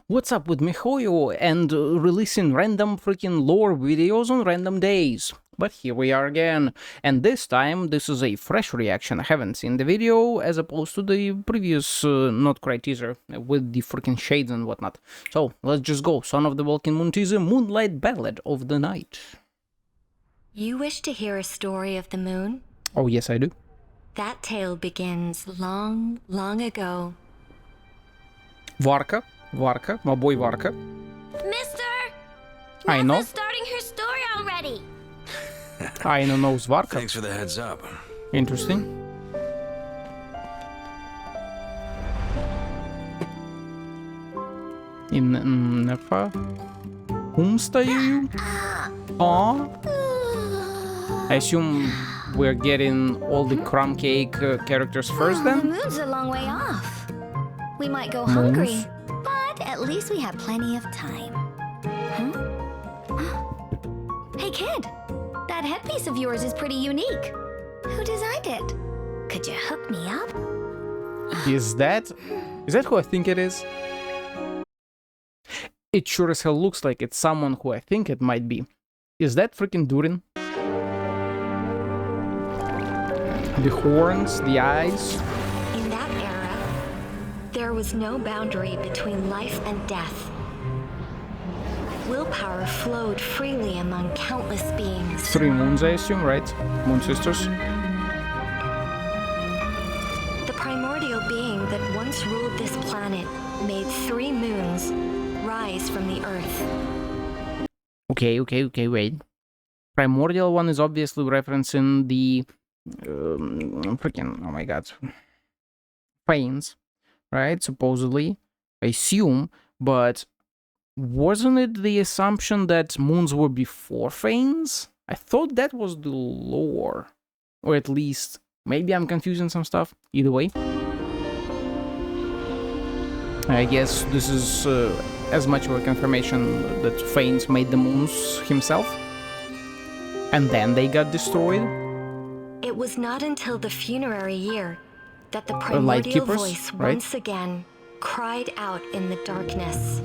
What's up with Mihoyo and releasing random freaking lore videos on random days? But here we are again, and this time this is a fresh reaction. I haven't seen the video as opposed to the previous not quite teaser with the freaking shades and whatnot. So let's just go. Son of the Welkin Moon teaser, Moonlit Ballad of the Night. You wish to hear a story of the moon? Oh yes, I do. That tale begins long, long ago. Varka, my boy Varka. Mister! I know. Martha's starting her story already. Aino knows Varka. Thanks for the heads up. Interesting. Nefa. Whomstаю? Aw. I assume we're getting all the crumb cake characters first The then? moon's a long way off. We might go Moons? hungry, but at least we have plenty of time. Huh? Hey kid, that headpiece of yours is pretty unique. Who designed it? Could you hook me up? Is that who I think it is? It sure as hell looks like it's someone who I think it might be. Is that freaking Durin? The horns, the eyes. In that era, there was no boundary between life and death. Willpower flowed freely among countless beings. 3 moons, I assume, right? Moon sisters. The primordial being that once ruled this planet made 3 moons rise from the earth. Okay, wait. Primordial one is obviously referencing the freaking, oh my god, Fanes, right? Supposedly, I assume, but wasn't it the assumption that moons were before Fanes? I thought that was the lore, or at least maybe I'm confusing some stuff. Either way, I guess this is as much of a confirmation that Fanes made the moons himself, and then they got destroyed. It was not until the funerary year that the primordial voice right? once again cried out in the darkness.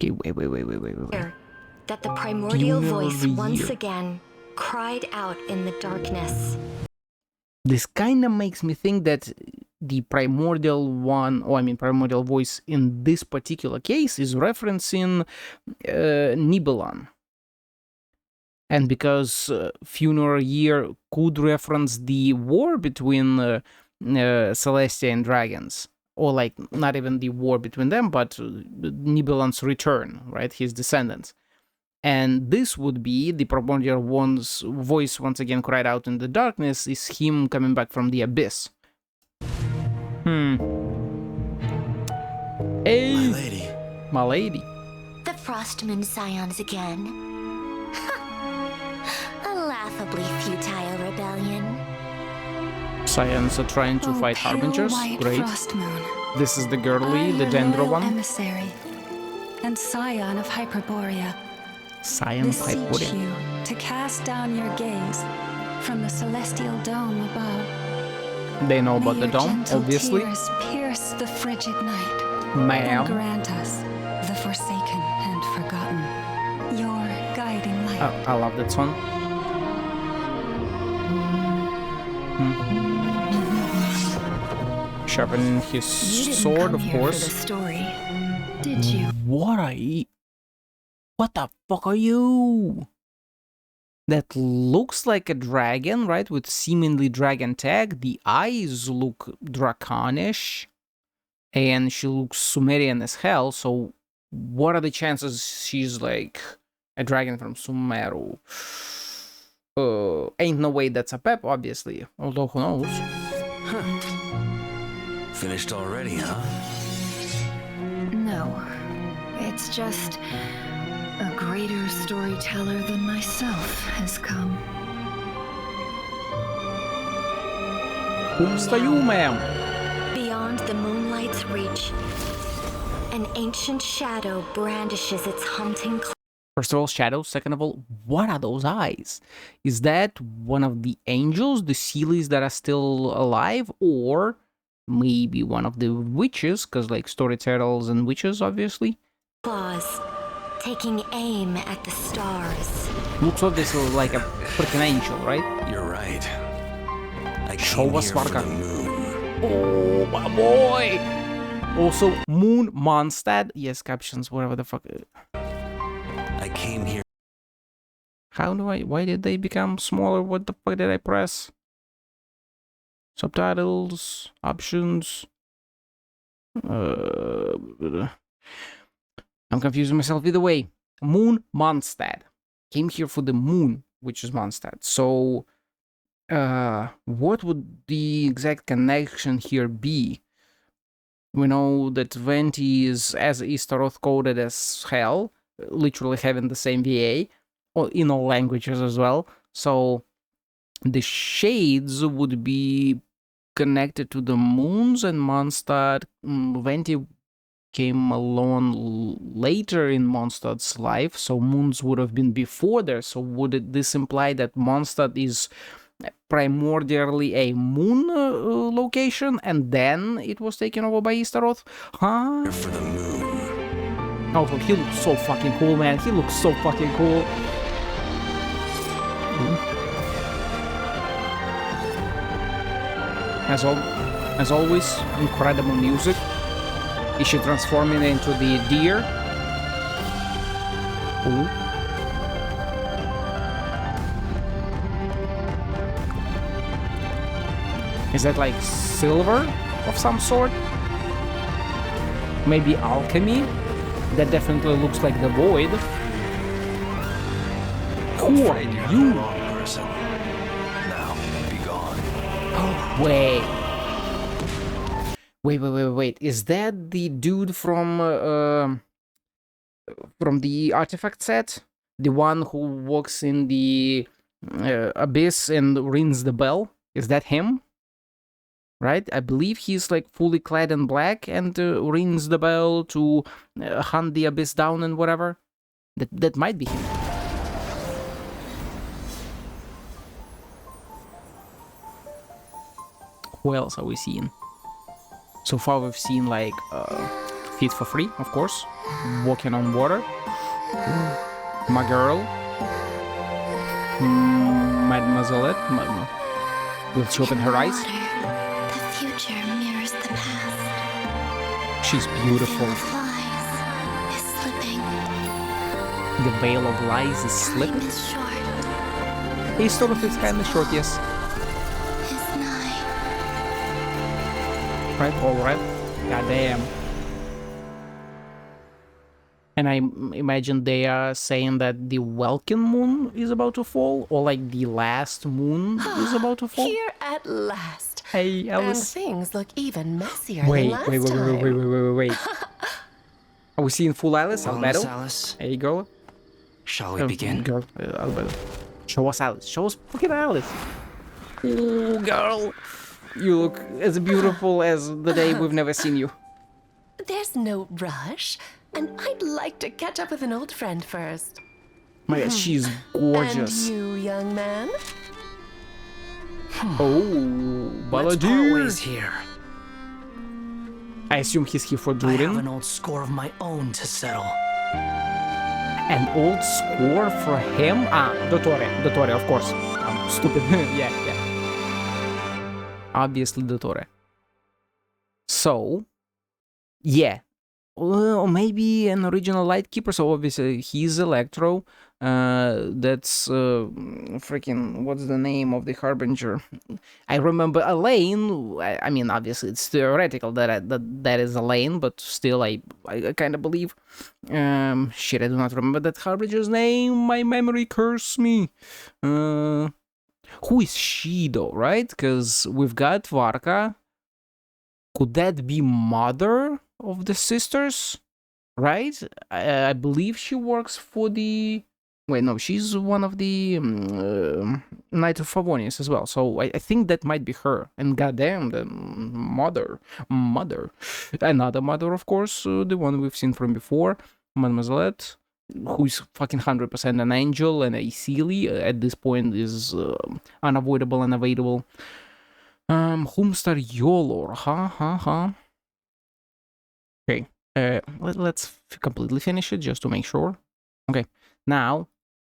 Okay, wait. That the primordial Funeral voice once year. again cried out in the darkness. This kind of makes me think that the primordial one, or I mean primordial voice in this particular case is referencing Nibelung. And because funeral year could reference the war between Celestia and dragons, or like not even the war between them, but Nibelung's return, right? His descendants. And this would be the primordial one's voice once again cried out in the darkness is him coming back from the abyss. Hey, My lady. my lady. The Frostmoon Scions again. A laughably futile rebellion. Scions are trying to fight harbingers. Great. Frostmoon, This is the girly, I, the your Dendro loyal one. emissary and scion of Hyperborea, Scion beseech Hyporia. you to cast down your gaze from the celestial dome above. They know May about the your dome, gentle obviously. tears pierce the frigid night, Ma'am. and grant us, the forsaken and forgotten, your guiding light. I love that song. Sharpening his You didn't sword, come of here for course. the story, did you? What the fuck are you? That looks like a dragon, right? With seemingly dragon tag. The eyes look draconish. And she looks Sumerian as hell. So what are the chances she's like a dragon from Sumeru? Ain't no way that's a pep, obviously. Although who knows? Finished already, huh? No. It's just a greater storyteller than myself has come. Whomstаю, ma'am? Beyond the moonlight's reach, an ancient shadow brandishes its haunting claw. First of all, shadows. Second of all, what are those eyes? Is that one of the angels, the Sealies that are still alive? Or maybe one of the witches, because like storytellers and witches, obviously. Claws, taking aim at the stars. Looks obviously like a freaking angel, right? You're right. I Show came us, here for Varka. the moon. Oh, my boy! Also, Moon Mondstadt. Yes, captions, whatever the fuck. I came here. Why did they become smaller? What the fuck did I press? Subtitles, options. I'm confusing myself either way. Moon Mondstadt. Came here for the moon, which is Mondstadt. So, what would the exact connection here be? We know that Venti is as Easteroth coded as hell, literally having the same VA, or in all languages as well. So the shades would be connected to the moons, and Mondstadt. Venti came along later in Mondstadt's life, so moons would have been before there. So would this imply that Mondstadt is primordially a moon location, and then it was taken over by Easteroth? Huh? For the moon. Oh, he looks so fucking cool, man. He looks so fucking cool. As always, incredible music. Is she transforming into the deer? Ooh. Is that like silver of some sort? Maybe alchemy? That definitely looks like the void. Who are You're you? the wrong person. Now, be gone. Wait. Is that the dude from the artifact set? The one who walks in the abyss and rings the bell? Is that him? Right? I believe he's like fully clad in black and rings the bell to hunt the abyss down and whatever. That might be him. Who else are we seeing? So far we've seen like Feed for Free, of course, Walking on Water, My Girl, Mademoiselle. Will she open her eyes? The future mirrors the past. She's beautiful. Flies is slipping. The veil of lies is Time slipping. is short. He sort of is kind of short, yes. Is nigh. Right, alright. Goddamn. And I imagine they are saying that the Welkin moon is about to fall, or like the last moon is about to fall. Here at last. Hey, And Alice. things look even messier Wait. than last time. Are we seeing full Alice? Wellness, Albedo? Alice. There you go. Shall we begin? Girl, Albedo. Show us Alice. Show us fucking Alice. Ooh, girl. You look as beautiful as the day we've never seen you. There's no rush, and I'd like to catch up with an old friend first. My God, she's gorgeous. And you, young man? Oh, Let's part Balladeer. ways here. I assume he's here for I have Durin. an old score of my own to settle. An old score for him? Dottore, of course. I'm stupid. yeah. Obviously, Dottore. So, yeah. Or maybe an original Lightkeeper, so obviously he's Electro. That's freaking, what's the name of the Harbinger? I remember Elaine. I mean, obviously it's theoretical that is Elaine, but still I kind of believe. Shit, I do not remember that Harbinger's name. My memory curse me. Who is she though, right? Because we've got Varka. Could that be mother of the sisters? Right? I believe she works for the... Wait, no, she's one of the Knight of Favonius as well. So I think that might be her. And goddamn, the mother. Another mother, of course, the one we've seen from before, Mademoiselle, who is fucking 100% an angel, and a Sealy at this point is unavoidable and avoidable. Homestar Yolor, Okay, let's completely finish it just to make sure. Okay, now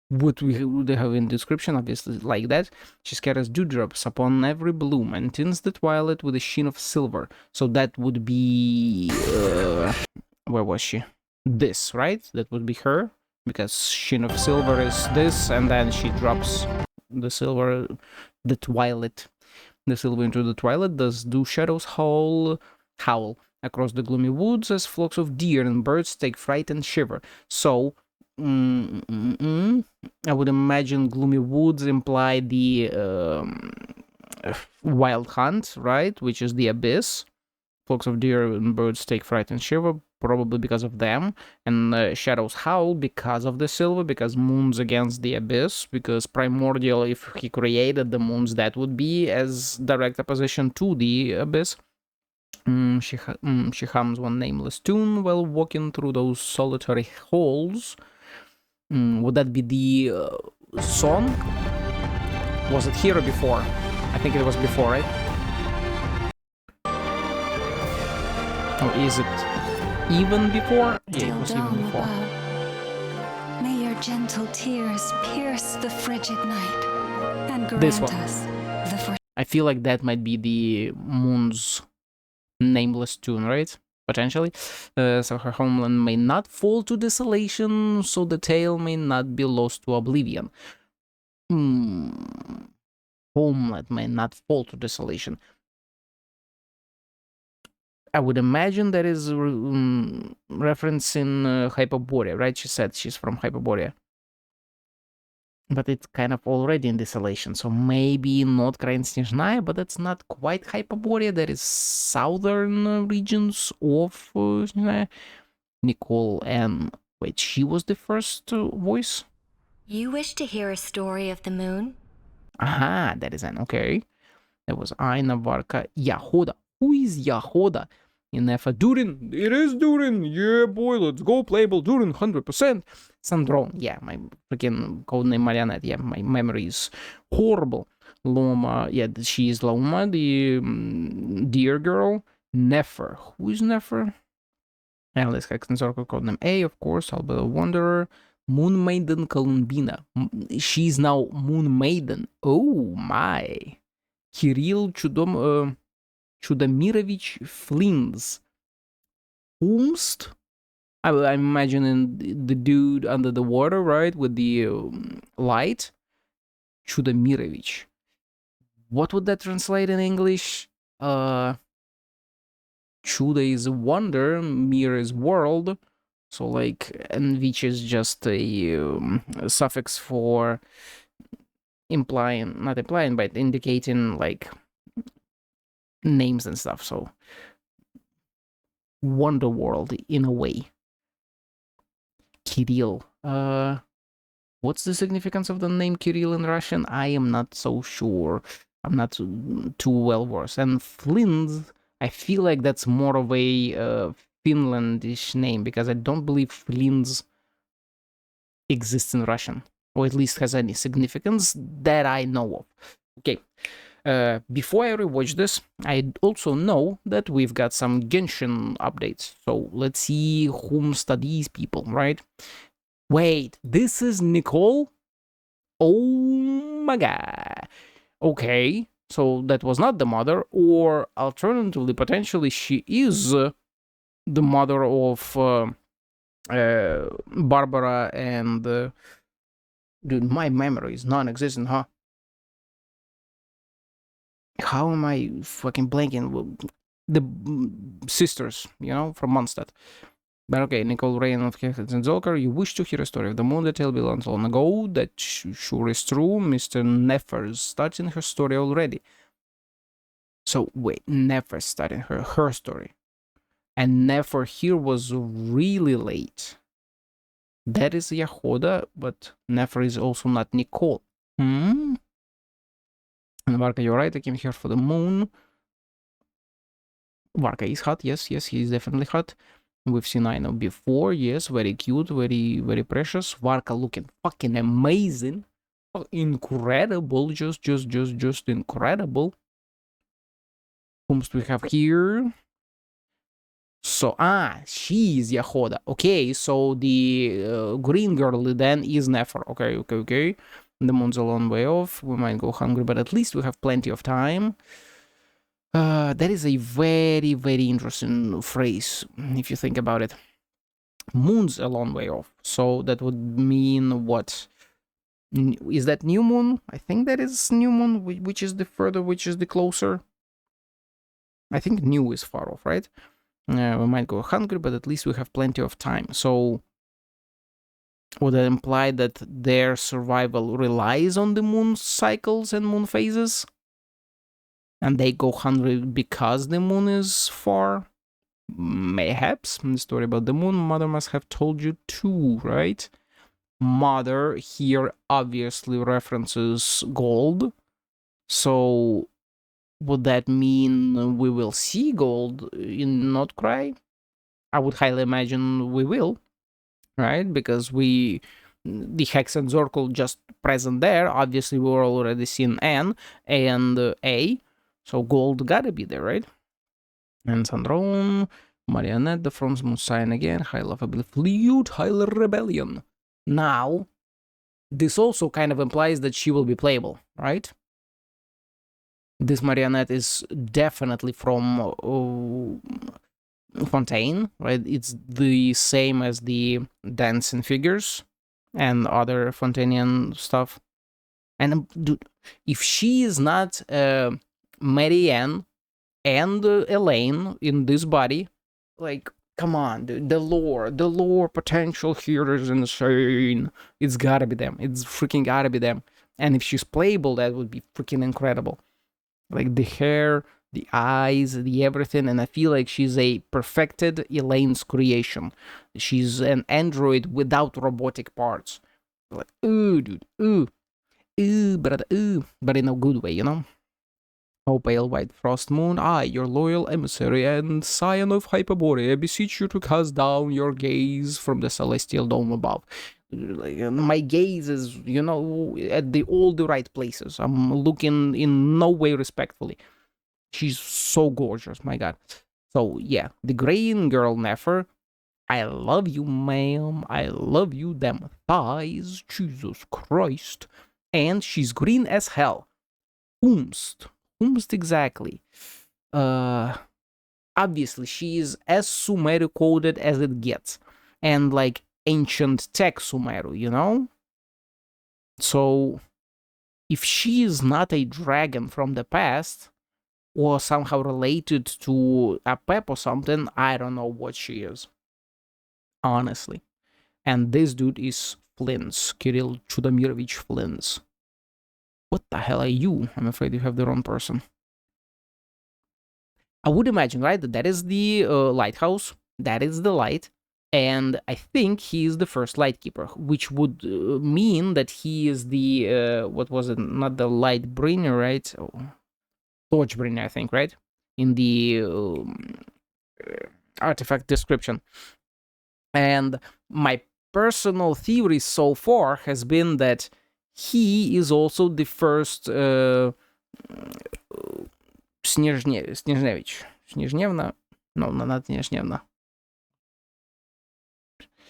what we would have in description, obviously like that. She scatters dewdrops upon every bloom and tints the twilight with a sheen of silver. So that would be where was she? This, right? That would be her, because sheen of silver is this, and then she drops the silver, the twilight, the silver into the twilight. Thus do shadows howl across the gloomy woods as flocks of deer and birds take fright and shiver. So I would imagine gloomy woods imply the wild hunt, right? Which is the abyss. Flocks of deer and birds take fright and shiver, probably because of them. And shadows howl because of the silver, because moon's against the abyss, because primordial, if he created the moons, that would be as direct opposition to the abyss. She hums one nameless tune while walking through those solitary halls. Would that be the song? Was it here or before? I think it was before, right? Or is it even before? Yeah, it was even Down before. above, may your gentle tears pierce the frigid night and This grant one. us the I feel like that might be the moon's nameless tune, right? Potentially. So her homeland may not fall to desolation, so the tale may not be lost to oblivion. Homeland may not fall to desolation. I would imagine that is referencing Hyperborea, right? She said she's from Hyperborea. But it's kind of already in desolation, so maybe not Krasnizhnaya, but that's not quite Hyperborea. That is southern regions of Nicole. And wait, she was the first voice? You wish to hear a story of the moon? Aha, that is an okay. That was Aina, Varka, Yahoda. Who is Yahoda? Inefa Durin. It is Durin. Yeah, boy, let's go. Playable Durin, 100%. Sandrone. Yeah, my freaking codename Marionette. Yeah, my memory is horrible. Loma. Yeah, she is Loma, the deer girl. Nefer. Who is Nefer? Alice Hexton Circle, codename A, of course. Alba Wanderer. Moon Maiden Columbina. She's now Moon Maiden. Oh my. Kirill Chudamirovich Flins. Whomst? I'm imagining the dude under the water, right? With the light. Chudamirovich. What would that translate in English? Chuda is wonder, mir is world. So like, and which is just a suffix for implying, not implying, but indicating like names and stuff. So wonder world in a way. Kirill. What's the significance of the name Kirill in Russian? I am not so sure. I'm not too well versed. And Flins, I feel like that's more of a Finlandish name, because I don't believe Flins exists in Russian, or at least has any significance that I know of. Okay. Before I rewatch this, I also know that we've got some Genshin updates. So let's see whom studies people, right? Wait, this is Nicole? Oh my god. Okay, so that was not the mother, or alternatively, potentially, she is the mother of Barbara and... dude, my memory is non-existent, huh? How am I fucking blanking? The sisters, you know, from Mondstadt. But okay, Nicole Rain of Kehlet and Zolkar, you wish to hear a story of the moon that tale belongs long ago. That sure is true. Mr. Nefer's starting her story already. So wait, Nefer starting her story. And Nefer here was really late. That is Yahoda, but Nefer is also not Nicole. And Varka, you're right, I came here for the moon. Varka is hot, yes, he is definitely hot. We've seen Aino before, yes, very cute, very precious. Varka looking fucking amazing. Incredible, just incredible. Whom do we have here? So, she's Yahoda. Okay, so the green girl then is Nefer. Okay. The moon's a long way off. We might go hungry, but at least we have plenty of time. That is a very, very interesting phrase, if you think about it. Moon's a long way off. So that would mean what? Is that new moon? I think that is new moon, which is the further, which is the closer. I think new is far off, right? We might go hungry, but at least we have plenty of time. So would that imply that their survival relies on the moon cycles and moon phases? And they go hungry because the moon is far? Mayhaps. The story about the moon, Mother must have told you too, right? Mother here obviously references gold. So would that mean we will see gold in Not Cry? I would highly imagine we will, right? Because the Hex and Zorkel just present there. Obviously, we're already seen N and A, so gold gotta be there, right? And Sandrone, Marionette, the Franz Moon sign again, High Lovable Flute, High Rebellion. Now, this also kind of implies that she will be playable, right? This Marionette is definitely from Fontaine, right? It's the same as the dancing figures and other Fontainean stuff. And dude, if she is not Marianne and Elaine in this body, like, come on, dude, the lore potential here is insane. It's gotta be them. It's freaking gotta be them. And if she's playable, that would be freaking incredible. Like the hair, the eyes, the everything, and I feel like she's a perfected Elaine's creation. She's an android without robotic parts. Like, ooh, dude, ooh, but in a good way, you know? Oh, pale white frost moon, I, your loyal emissary and scion of Hyperborea, beseech you to cast down your gaze from the celestial dome above. Like, my gaze is, you know, at all the right places. I'm looking in no way respectfully. She's so gorgeous, my god. So yeah, the green girl Nefer, I love you, ma'am. I love you, them thighs. Jesus Christ. And she's green as hell. Whomst exactly? Obviously, she is as Sumeru coded as it gets. And like ancient tech Sumeru, you know? So, if she is not a dragon from the past, or somehow related to a pep or something, I don't know what she is. Honestly. And this dude is Flins, Kirill Chudamirovich Flins. What the hell are you? I'm afraid you have the wrong person. I would imagine, right, that is the lighthouse, that is the light, and I think he is the first lightkeeper, which would mean that he is the, what was it, not the light bringer, right? Oh, Torchbringer, I think, right? In the artifact description. And my personal theory so far has been that he is also the first Снежневич. Снежневна? No, not Снежневна.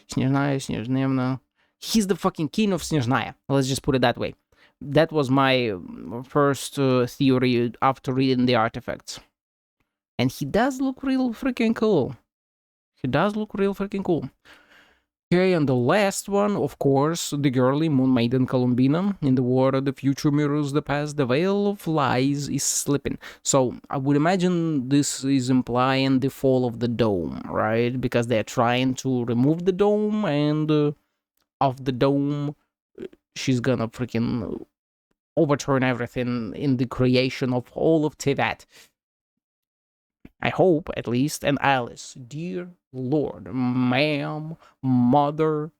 Снежневна. He's the fucking king of Снежная. Let's just put it that way. That was my first theory after reading the artifacts. And he does look real freaking cool. Okay, and the last one, of course, the girly Moon Maiden Columbina. In the water, the future mirrors the past, the veil of lies is slipping. So, I would imagine this is implying the fall of the dome, right? Because they're trying to remove the dome, and of the dome, she's gonna freaking overturn everything in the creation of all of Tevat. I hope, at least. And Alice, dear Lord, ma'am, mother,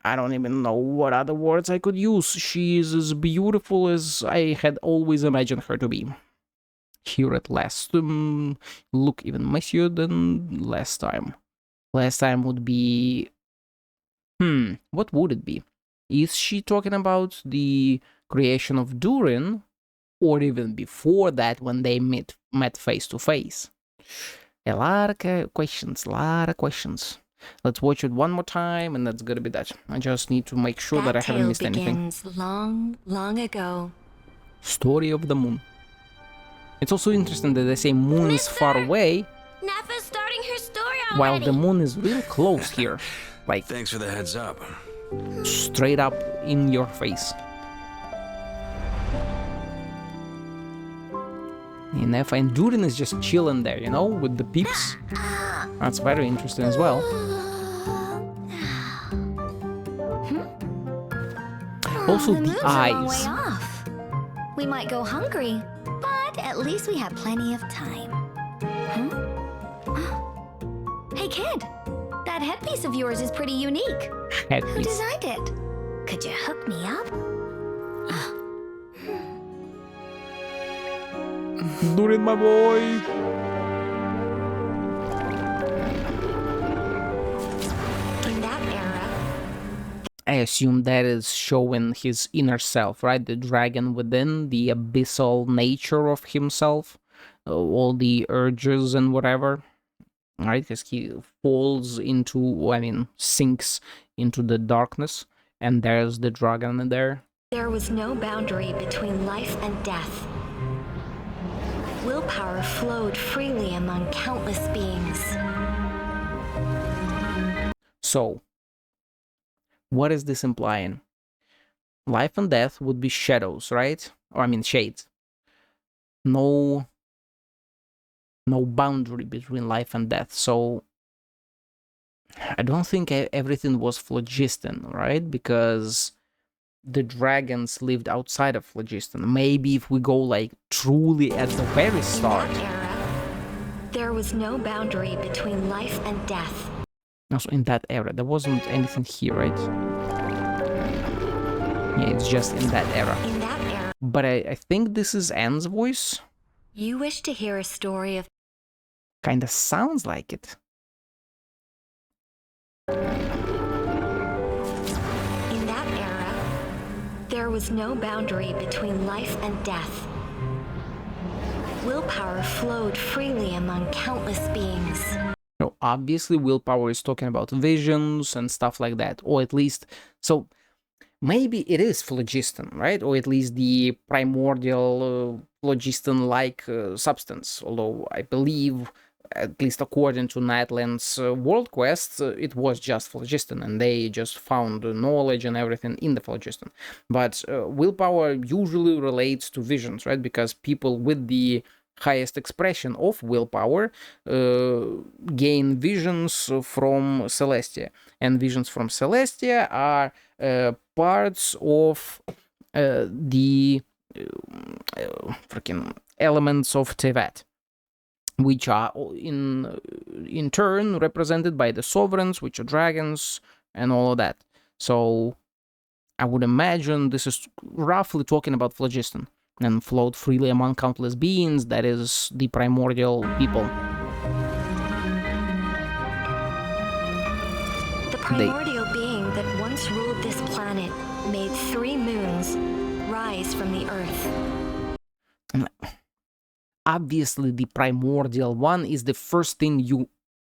I don't even know what other words I could use. She is as beautiful as I had always imagined her to be. Here at last, look even messier than last time. Last time would be... what would it be? Is she talking about the creation of Durin? or even before that when they met face to face. A lot of questions, Let's watch it one more time, and that's gonna be that. I just need to make sure that I haven't missed anything. Begins long, long ago. Story of the moon. It's also interesting that they say moon is far away, Nafa's starting her story already. while the moon is real close here. Like, Thanks for the heads up. straight up in your face. And Nefa and Durin is just chilling there, you know, with the peeps. That's very interesting as well. Also, The the moon's a long way eyes. off. We might go hungry, but at least we have plenty of time. Huh? Hey, kid. That headpiece of yours is pretty unique. Who Headpiece. designed it? Could you hook me up? Durin, my boy. In that era, I assume that is showing his inner self, right? The dragon within, the abyssal nature of himself, all the urges and whatever, right? Because he falls into, I mean, sinks into the darkness, and there's the dragon in there. there was no boundary between life and death. Willpower flowed freely among countless beings. So, what is this implying? Life and death would be shadows, right? Or I mean shades. No boundary between life and death. So I don't think everything was phlogiston, right? Because the dragons lived outside of phlogiston. Maybe if we go like truly at the very In start. that era, there was no boundary between life and death. Also in that era, there wasn't anything here, right? Yeah, it's just in that era. In that era, But I think this is Anne's voice. you wish to hear a story of Kinda sounds like it. In that era, there was no boundary between life and death. Willpower flowed freely among countless beings. No, obviously willpower is talking about visions and stuff like that, or at least, so maybe it is phlogiston, right? Or at least the primordial phlogiston-like substance, although I believe, at least according to Nightland's world quest, it was just phlogiston, and they just found knowledge and everything in the phlogiston. But willpower usually relates to visions, right? Because people with the highest expression of willpower gain visions from Celestia, and visions from Celestia are parts of the freaking elements of Tevat, which are in turn represented by the sovereigns, which are dragons, and all of that. So I would imagine this is roughly talking about phlogiston, and flowed freely among countless beings, that is, the primordial people. The primordial being that once ruled this planet made 3 moons rise from the earth. Obviously, the primordial one is the first thing you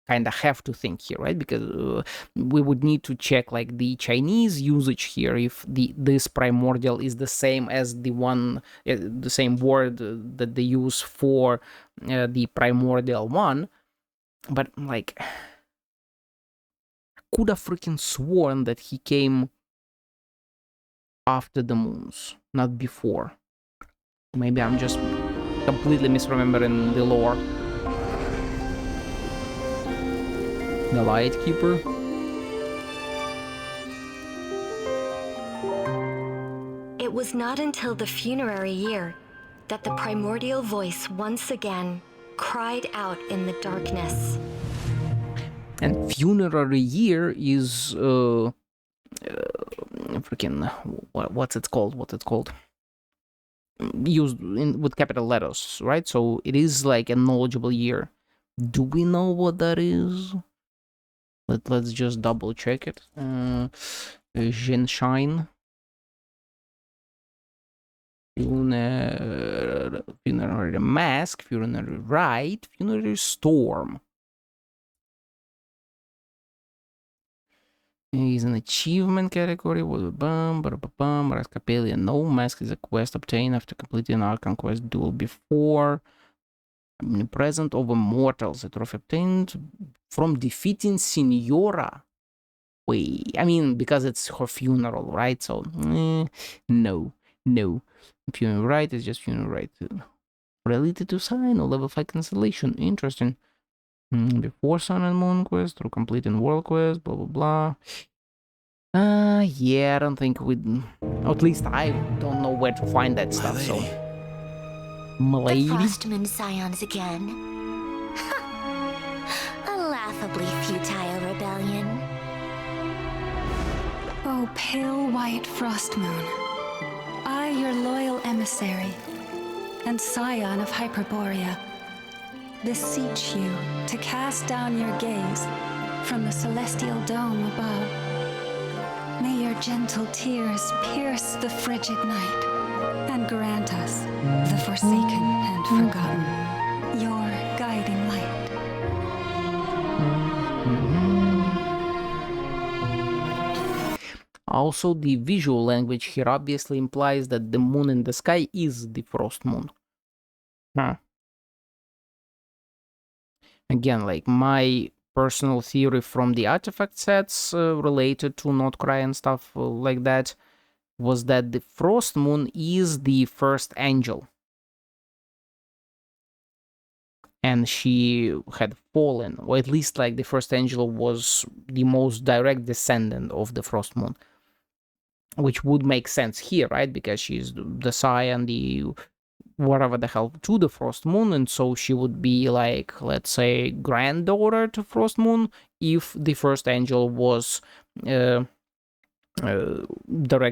kind of have to think here, right? Because we would need to check like the Chinese usage here, if this primordial is the same as the one, the same word that they use for the primordial one. But like, I could have freaking sworn that he came after the moons, not before. Maybe I'm just completely misremembering the lore. The Lightkeeper. It was not until the funerary year that the primordial voice once again cried out in the darkness. And funerary year is freaking what's it called? Used with capital letters, right? So it is like a knowledgeable year. Do we know what that is? Let's just double check it. Genshine. funerary mask, funerary rite, funerary storm. Is an achievement category. Rascapelia. No, mask is a quest obtained after completing an Archon quest duel before. Omnipresent over mortals. A trophy obtained from defeating Signora. Wait, I mean, because it's her funeral, right? So, no. Funeral rite is just funeral rite. Related to sign or level 5 cancellation. Interesting. Before Sun and Moon quest, through completing world quest, blah blah blah. Yeah, I don't think we'd. At least I don't know where to find that stuff. So, The Frostmoon Scions again. A laughably futile rebellion. Oh, pale white frost moon, I, your loyal emissary, and scion of Hyperborea, beseech you to cast down your gaze from the celestial dome above. May your gentle tears pierce the frigid night and grant us, the forsaken and forgotten, your guiding light. Also, the visual language here obviously implies that the moon in the sky is the frost moon. Again, like my personal theory from the artifact sets related to Notcry and stuff like that was that the frost moon is the first angel. And she had fallen, or at least like the first angel was the most direct descendant of the frost moon. Which would make sense here, right? Because she's the scion, the whatever the hell to the Frost Moon, and so she would be like, let's say, granddaughter to Frost Moon if the first angel was direct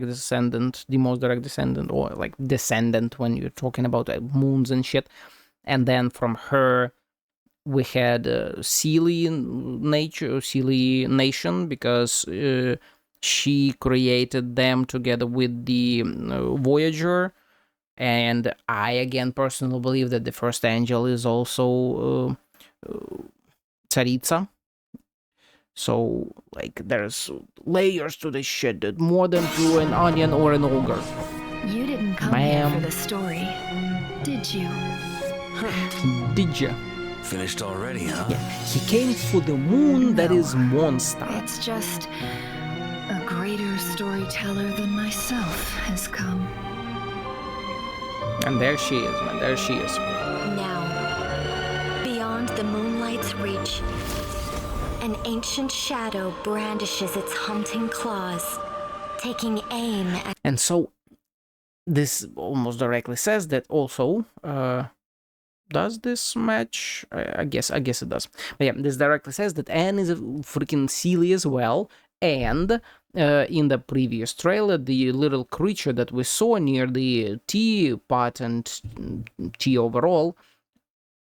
descendant, the most direct descendant, or like descendant when you're talking about moons and shit. And then from her we had Seelie Nation, because she created them together with the Voyager. And I, again, personally believe that the first angel is also Tsaritsa. So, like, there's layers to this shit, that more than to an onion or an ogre. You didn't come here for the story, did you? Did ya? Finished already, huh? Yeah. He came for the moon that is monster. It's just a greater storyteller than myself has come. And there she is, man. There she is. Now, beyond the moonlight's reach, an ancient shadow brandishes its hunting claws, taking aim at... And so, this almost directly says that also, does this match? I guess it does. But yeah, this directly says that Anne is a freaking Seelie as well, and in the previous trailer, the little creature that we saw near the teapot and tea overall,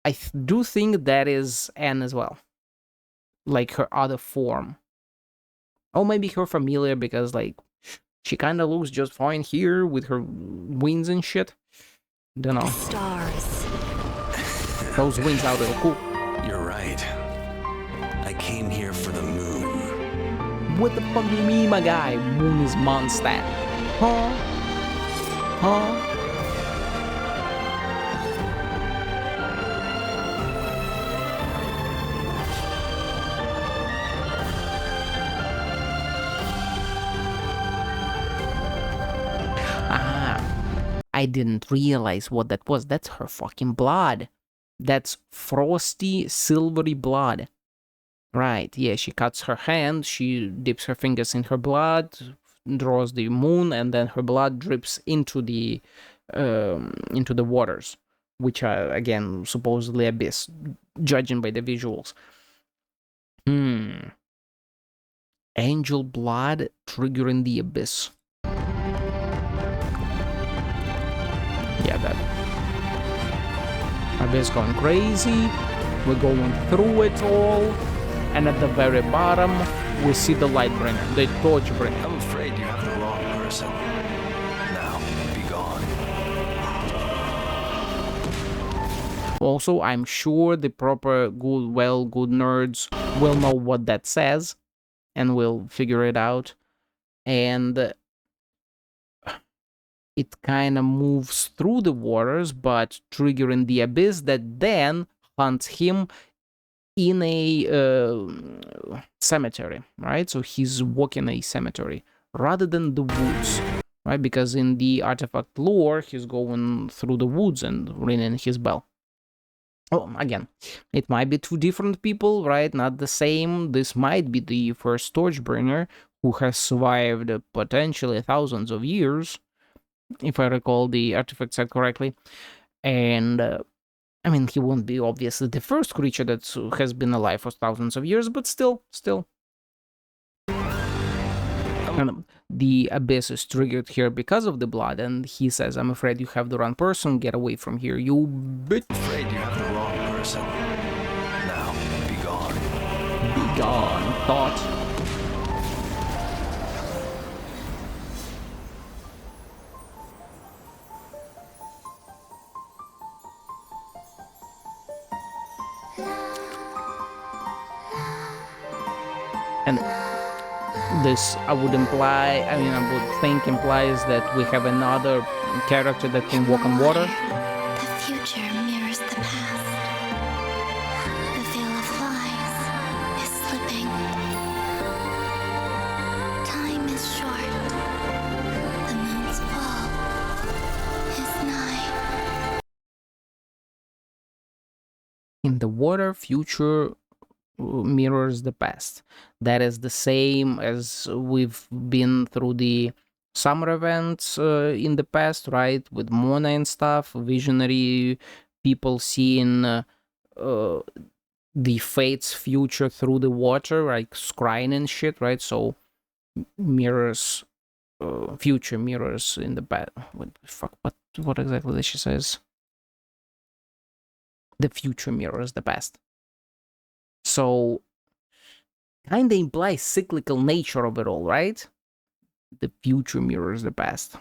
I do think that is Anne as well. Like her other form. Or maybe her familiar, because like she kind of looks just fine here with her wings and shit. Don't know. Stars. Those wings are real cool. You're right. I came here for the moon. What the fuck do you mean, my guy? Moon is Mondstadt. Huh? I didn't realize what that was. That's her fucking blood. That's frosty, silvery blood. Right, yeah, she cuts her hand, she dips her fingers in her blood, draws the moon, and then her blood drips into the waters, which are, again, supposedly abyss, judging by the visuals. Angel blood triggering the abyss. Yeah, that abyss going crazy. We're going through it all. And at the very bottom, we see the light bringer, the torch bringer. I'm afraid you have the wrong person. Now, be gone. Also, I'm sure the proper good nerds will know what that says and will figure it out. And it kind of moves through the waters, but triggering the abyss that then hunts him in a cemetery, right? So he's walking a cemetery rather than the woods, right? Because in the artifact lore, he's going through the woods and ringing his bell. Oh, again, it might be two different people, right? Not the same. This might be the first Torchbringer who has survived potentially thousands of years, if I recall the artifact set correctly. And I mean, he won't be obviously the first creature that has been alive for thousands of years, but still. And the abyss is triggered here because of the blood, and he says, "I'm afraid you have the wrong person. Get away from here, you bitch." Afraid you have the wrong person. Now, be gone. Be gone, thought. And this, I would think implies that we have another character that can walk on water. The future mirrors the past. The veil of lies is slipping. Time is short. The moon's fall is nigh. In the water, future mirrors the past. That is the same as we've been through the summer events in the past, right? With Mona and stuff, visionary people seeing the fate's future through the water, like scrying and shit, right? So mirrors, future mirrors in the past. What exactly did she says? The future mirrors the past. So, kinda implies cyclical nature of it all, right? The future mirrors the past.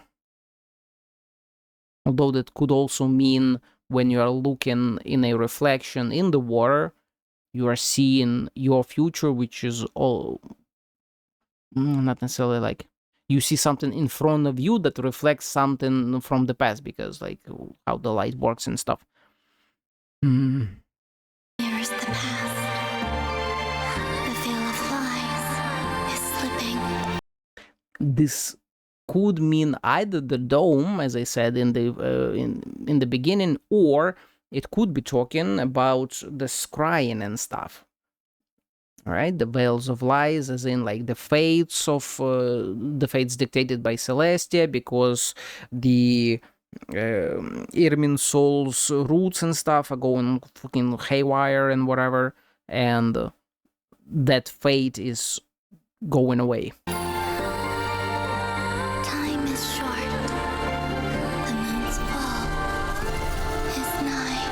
Although that could also mean when you are looking in a reflection in the water, you are seeing your future, which is all not necessarily like you see something in front of you that reflects something from the past, because like how the light works and stuff. Mirrors the past. The veil of lies is slipping. This could mean either the dome, as I said in the beginning, or it could be talking about the scrying and stuff. All right, the veils of lies, as in like the fates dictated by Celestia, because the Irmin Soul's roots and stuff are going fucking haywire and whatever, and that fate is going away. Time is short. The moon's fall is nigh.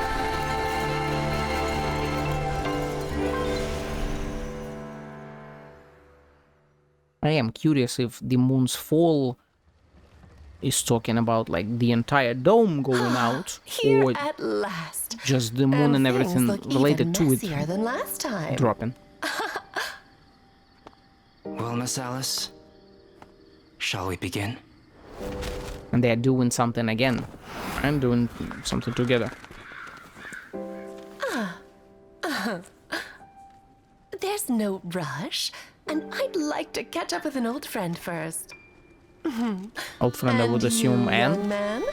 I am curious if the moon's fall is talking about like the entire dome going out, Here or at last. just the moon and everything things look related even to messier it than last time. dropping. Well, Miss Alice, shall we begin? And they are doing something again. I'm doing something together. There's no rush, and I'd like to catch up with an old friend first. Old friend, I would And assume, you, and young man?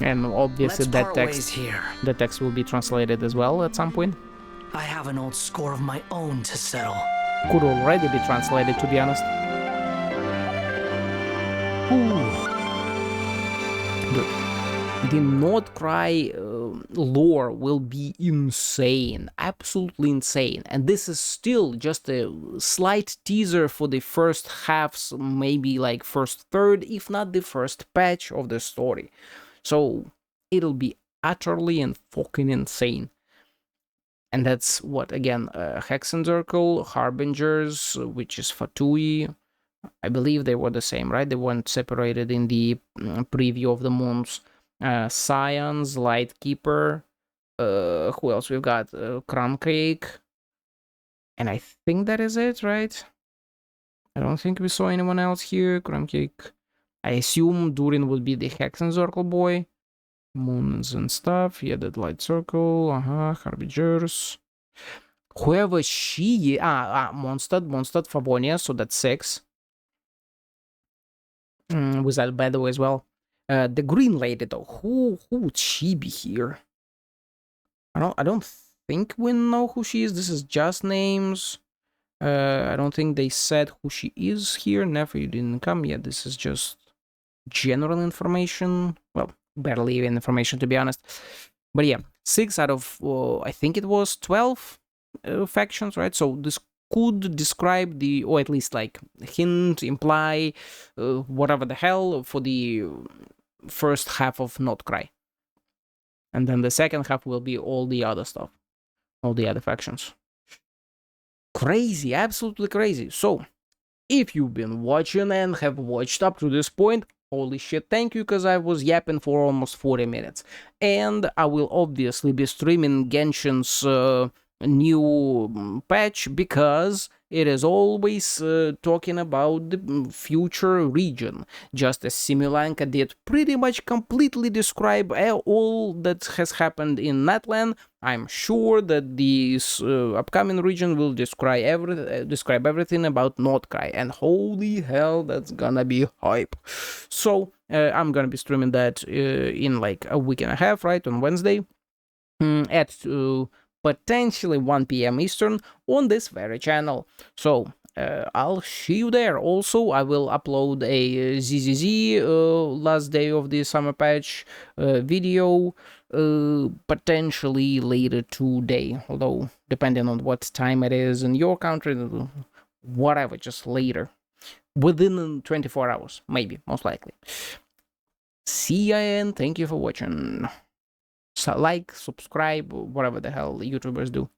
and obviously Let's that part ways text, here. the text will be translated as well at some point. I have an old score of my own to settle. Could already be translated, to be honest. The Nordcry lore will be insane, absolutely insane. And this is still just a slight teaser for the first halves, maybe like first third, if not the first patch of the story. So it'll be utterly and fucking insane. And that's what, again, Hexencircle, Harbingers, which is Fatui. I believe they were the same, right? They weren't separated in the preview of the moons. Scions, Lightkeeper. Who else we've got? Crumcake. And I think that is it, right? I don't think we saw anyone else here. Crumcake. I assume Durin would be the Hexen Circle boy. Moons and stuff. Yeah, that light circle. Harbingers. Whoever she... Mondstadt. Mondstadt, Favonia, so that's 6. Was that by the way as well? The green lady though. Who would she be here? I don't think we know who she is. This is just names. I don't think they said who she is here. Never, you didn't come yet. This is just general information. Well, barely even information to be honest. But yeah, 6 out of I think it was 12 factions, right? So this could describe the, or at least like hint, imply, whatever the hell for the first half of Not Cry. And then the second half will be all the other stuff, all the other factions. Crazy, absolutely crazy. So, if you've been watching and have watched up to this point, holy shit, thank you, because I was yapping for almost 40 minutes. And I will obviously be streaming Genshin's new patch, because it is always talking about the future region, just as Simulanka did pretty much completely describe all that has happened in Natlan. I'm sure that this upcoming region will describe everything about Nordcry, and holy hell, that's gonna be hype. So I'm gonna be streaming that in like a week and a half, right, on Wednesday at potentially 1 p.m. Eastern on this very channel. So I'll see you there. Also, I will upload a ZZZ last day of the summer patch video potentially later today, although depending on what time it is in your country, whatever, just later, within 24 hours, maybe, most likely. See ya, and thank you for watching. So like, subscribe, whatever the hell YouTubers do.